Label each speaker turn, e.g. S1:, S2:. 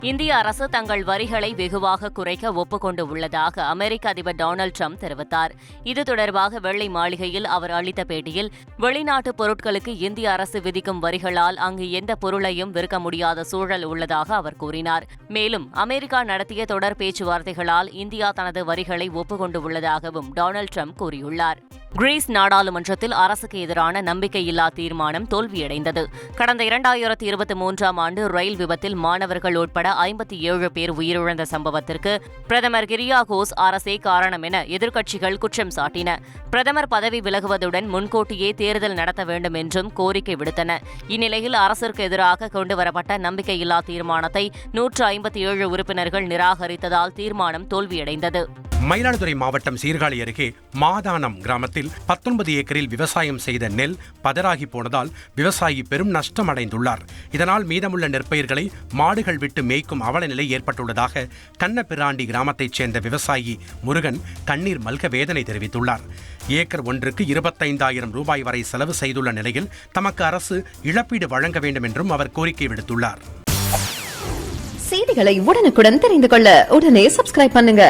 S1: இந்திய அரசு தங்கள் வரிகளை வெகுவாக குறைக்க ஒப்புக்கொண்டு உள்ளதாக அமெரிக்க அதிபர் டொனால்டு ட்ரம்ப் தெரிவித்தார். இது தொடர்பாக வெள்ளை மாளிகையில் அவர் அளித்த பேட்டியில், வெளிநாட்டு பொருட்களுக்கு இந்திய அரசு விதிக்கும் வரிகளால் அங்கு எந்த பொருளையும் விற்க முடியாத சூழல் உள்ளதாக அவர் கூறினார். மேலும் அமெரிக்கா நடத்திய தொடர் பேச்சுவார்த்தைகளால் இந்தியா தனது வரிகளை ஒப்புக்கொண்டு உள்ளதாகவும் டொனால்டு ட்ரம்ப் கூறியுள்ளார். கிரீஸ் நாடாளுமன்றத்தில் அரசுக்கு எதிரான நம்பிக்கையில்லா தீர்மானம் தோல்வியடைந்தது. கடந்த 2023ஆம் ஆண்டு ரயில் விபத்தில் மாணவர்கள் உட்பட 57 பேர் உயிரிழந்த சம்பவத்திற்கு பிரதமர் கிரியாகோஸ் அரசே காரணம் என எதிர்க்கட்சிகள் குற்றம் சாட்டின. பிரதமர் பதவி விலகுவதுடன் முன்கூட்டியே தேர்தல் நடத்த வேண்டும் என்றும் கோரிக்கை விடுத்தன. இந்நிலையில் அரசிற்கு எதிராக கொண்டுவரப்பட்ட நம்பிக்கையில்லா தீர்மானத்தை 157 உறுப்பினர்கள் நிராகரித்ததால் தீர்மானம் தோல்வியடைந்தது.
S2: மயிலாடுதுறை மாவட்டம் சீர்காழி அருகே மாதானம் கிராமத்தில் 19 ஏக்கரில் விவசாயம் செய்த நெல் பதறாகி போனதால் விவசாயி பெரும் நஷ்டம் அடைந்துள்ளார். இதனால் மீதமுள்ள நெற்பயிர்களை மாடுகள் விட்டு மேய்க்கும் அவல நிலை ஏற்பட்டுள்ளதாக கண்ணபிராண்டி கிராமத்தைச் சேர்ந்த விவசாயி முருகன் கண்ணீர் மல்க வேதனை தெரிவித்துள்ளார். ஏக்கர் ஒன்றுக்கு 25,000 ரூபாய் வரை செலவு செய்துள்ள நிலையில் தமக்கு அரசு இழப்பீடு வழங்க வேண்டும் என்றும் அவர் கோரிக்கை விடுத்துள்ளார்.
S3: செய்திகளை உடனுக்குடன் தெரிந்து கொள்ள உடனே சப்ஸ்கிரைப் பண்ணுங்க.